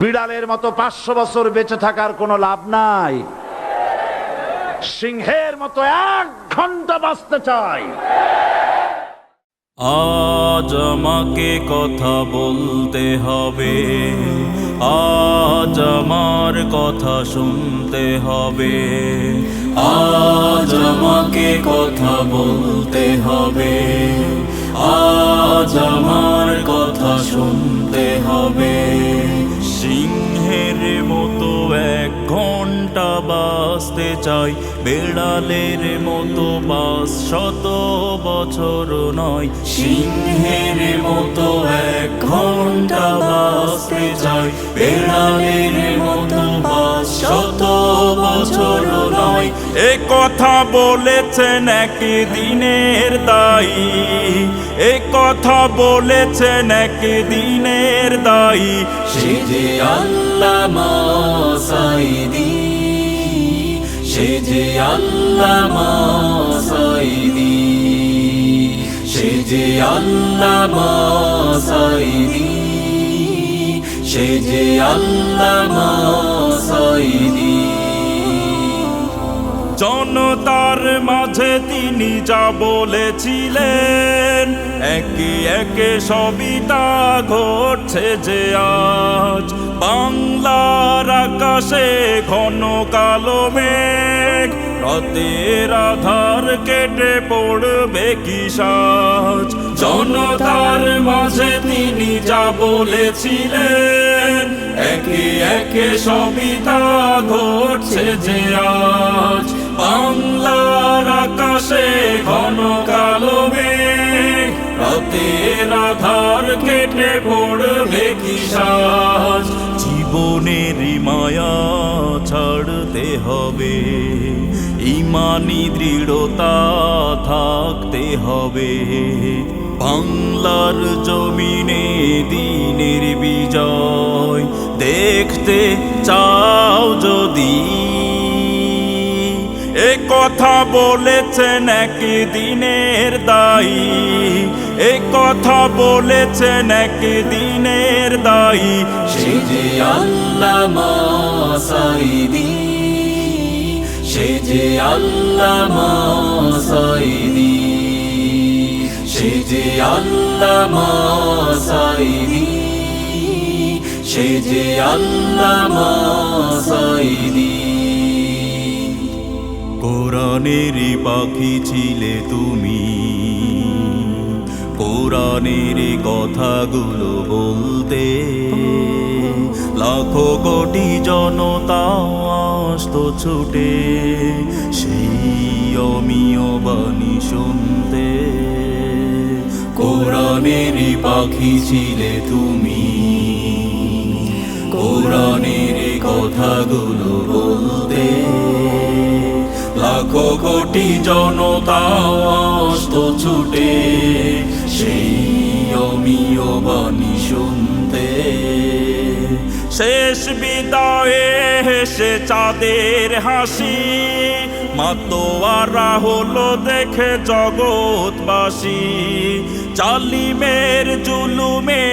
বিড়ালের মতো 500 বছর বেঁচে থাকার কোনো লাভ নাই। সিংহের মতো 1 ঘন্টা বাঁচতে চাই। আজ আমাকে কথা বলতে হবে, আজ আমার কথা শুনতে হবে, আজ আমাকে কথা বলতে হবে, আজ আমার কথা শুনতে হবে। সিংহের মতো 1 ঘন্টা বাঁচতে চাই, বেড়ালের মতো 500 বছর নয়। সিংহের মতো 1 ঘন্টা বাঁচতে চাই, বেড়ালের মতো 500 বছর নয়। এ কথা বলেছেন একদিনের দায়ী, এ কথা বলেছেন একদিনের দায়ী। সে যে আল্লামা সাঈদী, সে যে আল্লামা সাঈদী, সে যে আল্লামা সাঈদী, সে যে আল্লামা সাঈদী। জনতার মাঝে তিনি যা বলেছিলেন, একে একে সবই তা ঘটছে যে আজ। বাংলার আকাশে ঘন কালো মেঘ, রাতের আধার কেটে পড়বে কি সাজ। জনতার মাঝে তিনি যা বলেছিলেন, একে একে সবই তা ঘটছে যে আজ। বাংলার আকাশে ঘন কালো মেঘ, রাতের আধার কেটে পড়বে কি সাজ। জীবনের মায়া ছাড়তে হবে, ইমানি দৃঢ়তা থাকতে হবে। বাংলার জমিনে দিনের বিজয় দেখতে চাও যদি, এ কথা বলেছেন একদিনের দায়ী, এ কথা বলেছেন একদিনের দায়ী। সে যে আল্লামা সাঈদী, সে যে আল্লামা সাঈদী, সে যে আল্লামা সাঈদী, সে যে আল্লামা সাঈদী। কোরআনের পাখি ছিলে তুমি, কোরআনের কথাগুলো বলতে লাখো কোটি জনতা আসতো ছুটে সেই অমীয় বাণী শুনতে। কোরআনের পাখি ছিলে তুমি, কোরআনের কথাগুলো বলতে লাখো কোটি জনতা আসতো ছুটে সেই অমীয় বাণী শুনতে। শেষ বিদায়ে হেসে চাঁদের হাসি, মাতোয়ারা হলো দেখে জগৎবাসী। জালিমের জুলুমে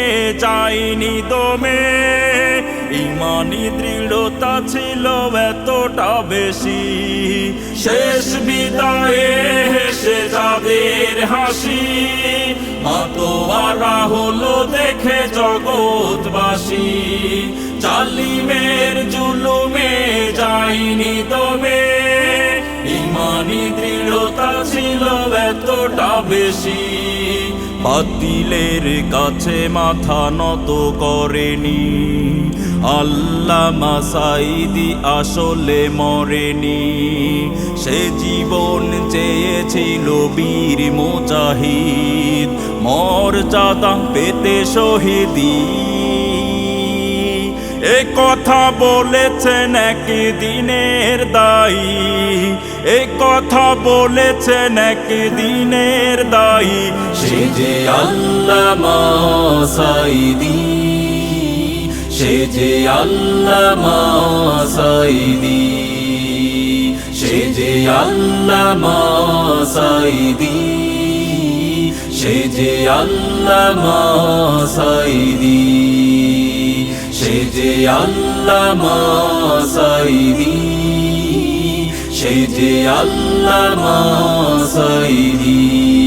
যায়নি দমে, ইমানি দৃঢ়তা ছিল এতটা বেশি। শেষ বিদায়ে হেসে যাদের হাসি, মাতোয়ারা হলো দেখে জগৎবাসী। জালিমের জুলুমে যায়নি দমে, ইমানি দৃঢ়তা ছিল এতটা বেশি। বাতিলের কাছে মাথা নত করেনি, আল্লামা সাঈদী আসলে মরেনি। সে জীবন চেয়েছিল বীর মুজাহিদ, মর্যাদা পেতে শহীদি। এ কথা বলেছেন একদিনের দায়ী, এ কথা বলেছেন একদিনের দায়ী। সে যে আল্লামা সাঈদী, সে যে আল্লামা সাঈদী, সে যে আল্লামা সাঈদী, সে যে আল্লামা সাঈদী। সে যে আল্লামা সাঈদী, সে যে আল্লামা সাঈদী।